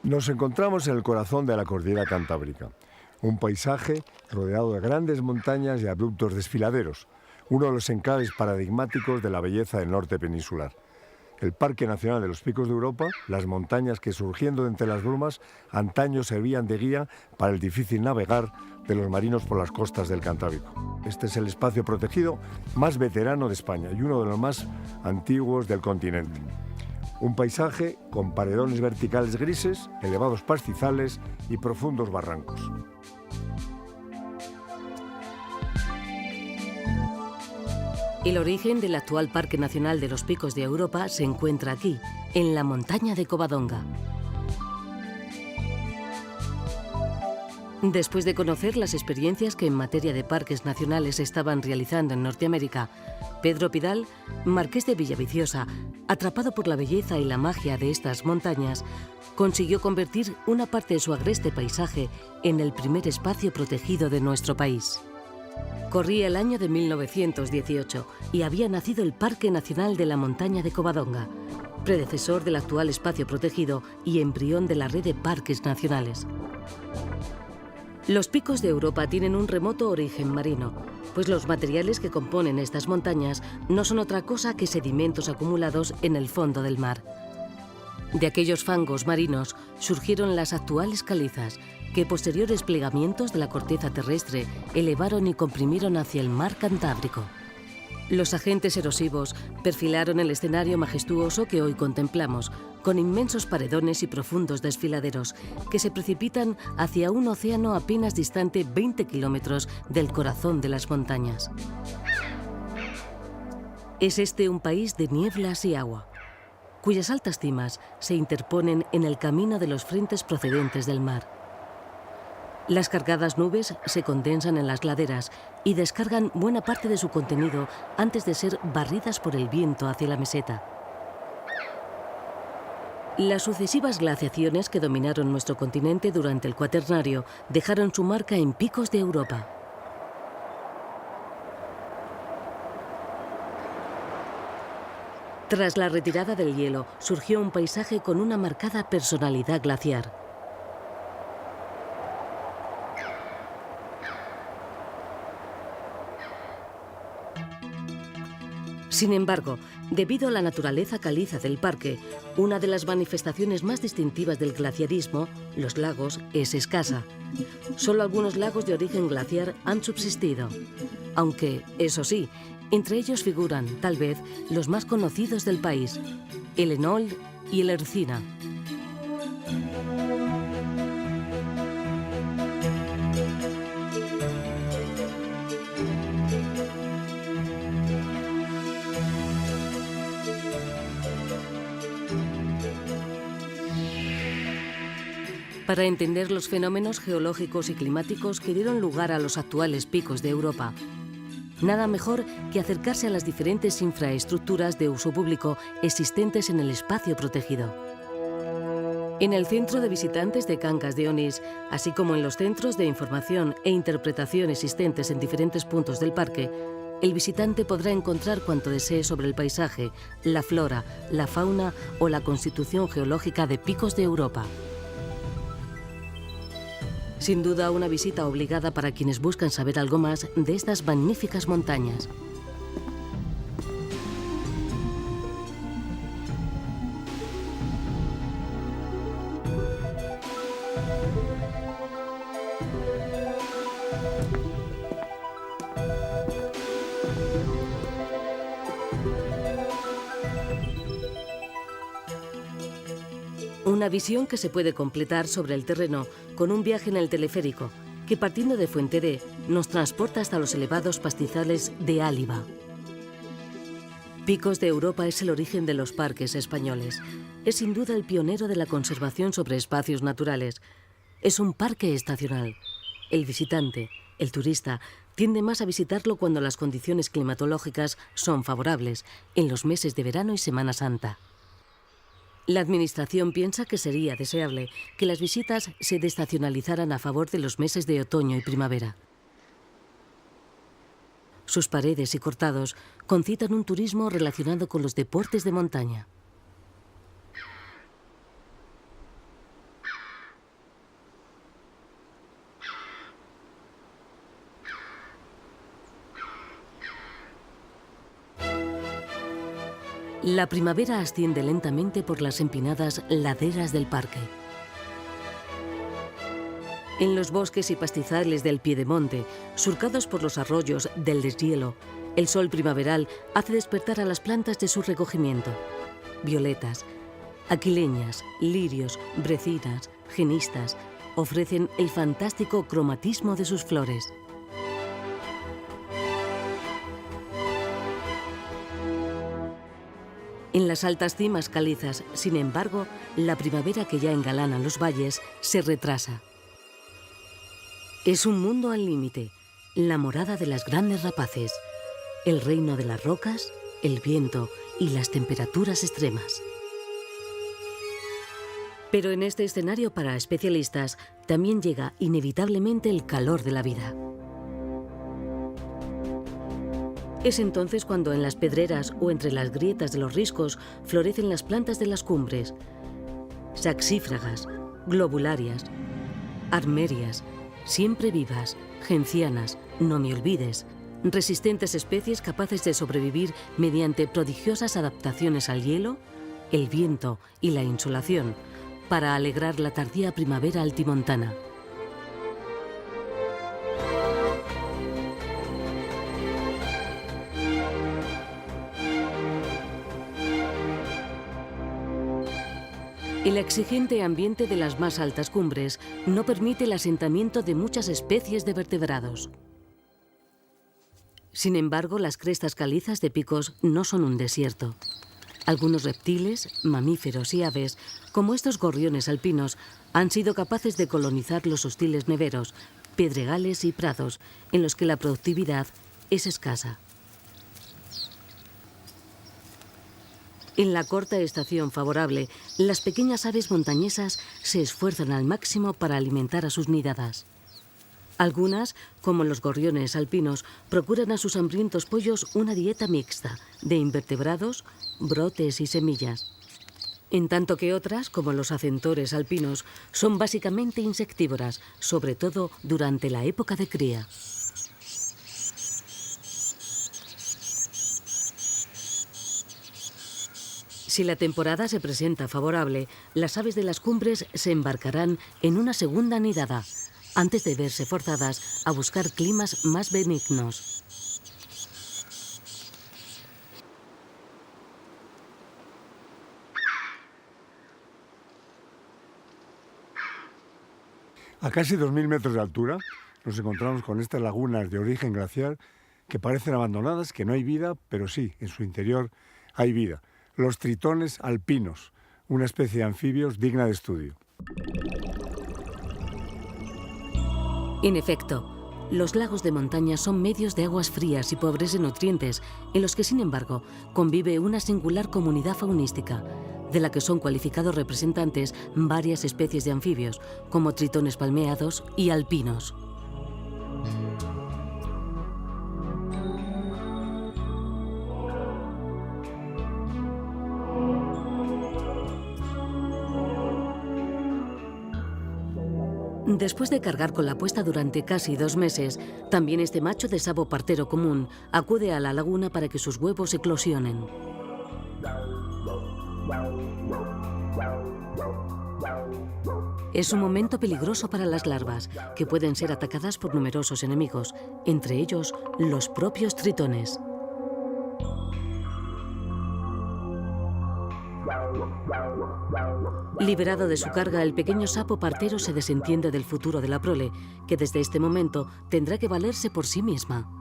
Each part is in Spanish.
Nos encontramos en el corazón de la cordillera Cantábrica, un paisaje rodeado de grandes montañas y abruptos desfiladeros, uno de los enclaves paradigmáticos de la belleza del norte peninsular. El Parque Nacional de los Picos de Europa, las montañas que surgiendo de entre las brumas antaño servían de guía para el difícil navegar de los marinos por las costas del Cantábrico. Este es el espacio protegido más veterano de España y uno de los más antiguos del continente. Un paisaje con paredones verticales grises, elevados pastizales y profundos barrancos. El origen del actual Parque Nacional de los Picos de Europa se encuentra aquí, en la montaña de Covadonga. Después de conocer las experiencias que en materia de parques nacionales se estaban realizando en Norteamérica, Pedro Pidal, marqués de Villaviciosa, atrapado por la belleza y la magia de estas montañas, consiguió convertir una parte de su agreste paisaje en el primer espacio protegido de nuestro país. Corría el año de 1918 y había nacido el Parque Nacional de la Montaña de Covadonga, predecesor del actual espacio protegido y embrión de la red de parques nacionales. Los Picos de Europa tienen un remoto origen marino, pues los materiales que componen estas montañas no son otra cosa que sedimentos acumulados en el fondo del mar. De aquellos fangos marinos surgieron las actuales calizas, que posteriores plegamientos de la corteza terrestre elevaron y comprimieron hacia el mar Cantábrico. Los agentes erosivos perfilaron el escenario majestuoso que hoy contemplamos, con inmensos paredones y profundos desfiladeros que se precipitan hacia un océano apenas distante 20 kilómetros del corazón de las montañas. Es este un país de nieblas y agua, cuyas altas cimas se interponen en el camino de los frentes procedentes del mar. Las cargadas nubes se condensan en las laderas y descargan buena parte de su contenido antes de ser barridas por el viento hacia la meseta. Las sucesivas glaciaciones que dominaron nuestro continente durante el Cuaternario dejaron su marca en Picos de Europa. Tras la retirada del hielo, surgió un paisaje con una marcada personalidad glaciar. Sin embargo, debido a la naturaleza caliza del parque, una de las manifestaciones más distintivas del glaciarismo, los lagos, es escasa. Solo algunos lagos de origen glaciar han subsistido, aunque, eso sí, entre ellos figuran, tal vez, los más conocidos del país, el Enol y el Ercina. Para entender los fenómenos geológicos y climáticos que dieron lugar a los actuales picos de Europa, nada mejor que acercarse a las diferentes infraestructuras de uso público existentes en el espacio protegido. En el Centro de Visitantes de Cangas de Onís, así como en los centros de información e interpretación existentes en diferentes puntos del parque, el visitante podrá encontrar cuanto desee sobre el paisaje, la flora, la fauna o la constitución geológica de Picos de Europa. Sin duda, una visita obligada para quienes buscan saber algo más de estas magníficas montañas. Una visión que se puede completar sobre el terreno con un viaje en el teleférico, que partiendo de Fuenteré nos transporta hasta los elevados pastizales de Áliva. Picos de Europa es el origen de los parques españoles. Es sin duda el pionero de la conservación sobre espacios naturales. Es un parque estacional. El visitante, el turista, tiende más a visitarlo cuando las condiciones climatológicas son favorables, en los meses de verano y Semana Santa. La Administración piensa que sería deseable que las visitas se desestacionalizaran a favor de los meses de otoño y primavera. Sus paredes y cortados concitan un turismo relacionado con los deportes de montaña. La primavera asciende lentamente por las empinadas laderas del parque. En los bosques y pastizales del piedemonte, surcados por los arroyos del deshielo, el sol primaveral hace despertar a las plantas de su recogimiento. Violetas, aquileñas, lirios, brecinas, genistas ofrecen el fantástico cromatismo de sus flores. En las altas cimas calizas, sin embargo, la primavera que ya engalana los valles se retrasa. Es un mundo al límite, la morada de las grandes rapaces, el reino de las rocas, el viento y las temperaturas extremas. Pero en este escenario para especialistas también llega inevitablemente el calor de la vida. Es entonces cuando en las pedreras o entre las grietas de los riscos florecen las plantas de las cumbres, saxífragas, globularias, armerias, siempre vivas, gencianas, no me olvides, resistentes especies capaces de sobrevivir mediante prodigiosas adaptaciones al hielo, el viento y la insolación, para alegrar la tardía primavera altimontana. El exigente ambiente de las más altas cumbres no permite el asentamiento de muchas especies de vertebrados. Sin embargo, las crestas calizas de picos no son un desierto. Algunos reptiles, mamíferos y aves, como estos gorriones alpinos, han sido capaces de colonizar los hostiles neveros, pedregales y prados, en los que la productividad es escasa. En la corta estación favorable, las pequeñas aves montañesas se esfuerzan al máximo para alimentar a sus nidadas. Algunas, como los gorriones alpinos, procuran a sus hambrientos pollos una dieta mixta de invertebrados, brotes y semillas. En tanto que otras, como los acentores alpinos, son básicamente insectívoras, sobre todo durante la época de cría. Si la temporada se presenta favorable, las aves de las cumbres se embarcarán en una segunda nidada, antes de verse forzadas a buscar climas más benignos. A casi 2.000 metros de altura nos encontramos con estas lagunas de origen glaciar que parecen abandonadas, que no hay vida, pero sí, en su interior hay vida. Los tritones alpinos, una especie de anfibios digna de estudio. En efecto, los lagos de montaña son medios de aguas frías y pobres en nutrientes, en los que, sin embargo, convive una singular comunidad faunística, de la que son cualificados representantes varias especies de anfibios, como tritones palmeados y alpinos. Después de cargar con la puesta durante casi 2 meses, también este macho de sabo partero común acude a la laguna para que sus huevos eclosionen. Es un momento peligroso para las larvas, que pueden ser atacadas por numerosos enemigos, entre ellos los propios tritones. Liberado de su carga, el pequeño sapo partero se desentiende del futuro de la prole, que desde este momento tendrá que valerse por sí misma.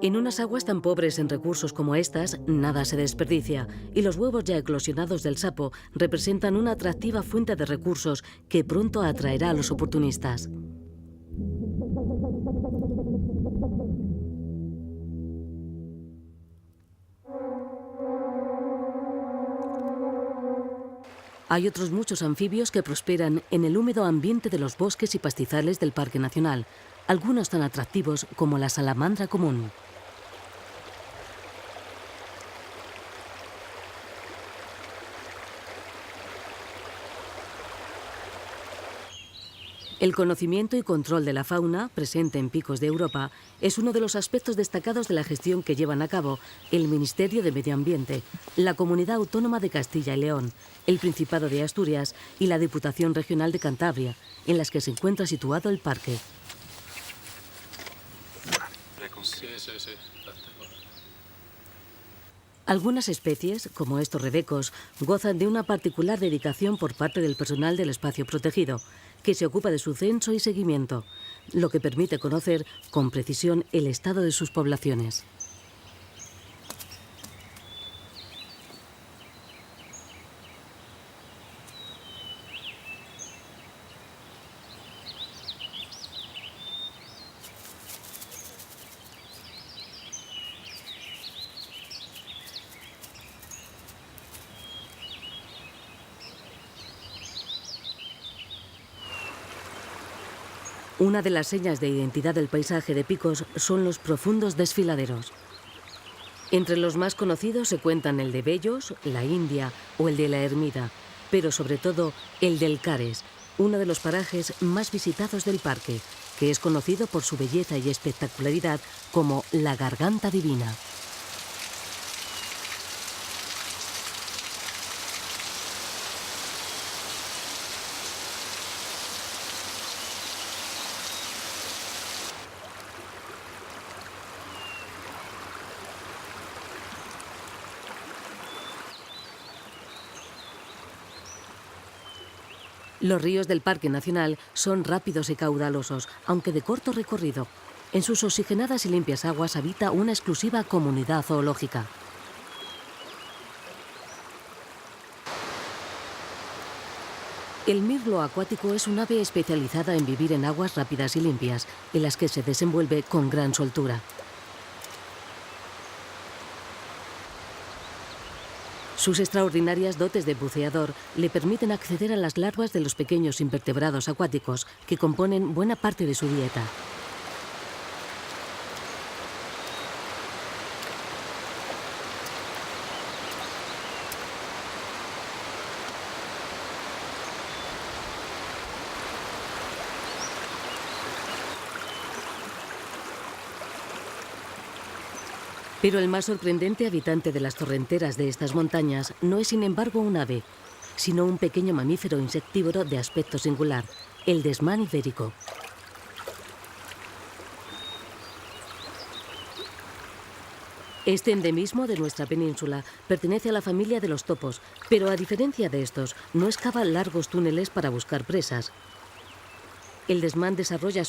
En unas aguas tan pobres en recursos como estas, nada se desperdicia, y los huevos ya eclosionados del sapo representan una atractiva fuente de recursos que pronto atraerá a los oportunistas. Hay otros muchos anfibios que prosperan en el húmedo ambiente de los bosques y pastizales del Parque Nacional, algunos tan atractivos como la salamandra común. El conocimiento y control de la fauna, presente en picos de Europa, es uno de los aspectos destacados de la gestión que llevan a cabo el Ministerio de Medio Ambiente, la Comunidad Autónoma de Castilla y León, el Principado de Asturias y la Diputación Regional de Cantabria, en las que se encuentra situado el parque. Algunas especies, como estos rebecos, gozan de una particular dedicación por parte del personal del espacio protegido, que se ocupa de su censo y seguimiento, lo que permite conocer con precisión el estado de sus poblaciones. Una de las señas de identidad del paisaje de Picos son los profundos desfiladeros. Entre los más conocidos se cuentan el de Bellos, la India o el de la Ermida, pero sobre todo el del Cares, uno de los parajes más visitados del parque, que es conocido por su belleza y espectacularidad como la Garganta Divina. Los ríos del Parque Nacional son rápidos y caudalosos, aunque de corto recorrido. En sus oxigenadas y limpias aguas habita una exclusiva comunidad zoológica. El mirlo acuático es un ave especializada en vivir en aguas rápidas y limpias, en las que se desenvuelve con gran soltura. Sus extraordinarias dotes de buceador le permiten acceder a las larvas de los pequeños invertebrados acuáticos que componen buena parte de su dieta. Pero el más sorprendente habitante de las torrenteras de estas montañas no es, sin embargo, un ave, sino un pequeño mamífero insectívoro de aspecto singular, el desmán ibérico. Este endemismo de nuestra península pertenece a la familia de los topos, pero a diferencia de estos, no excava largos túneles para buscar presas. El desmán desarrolla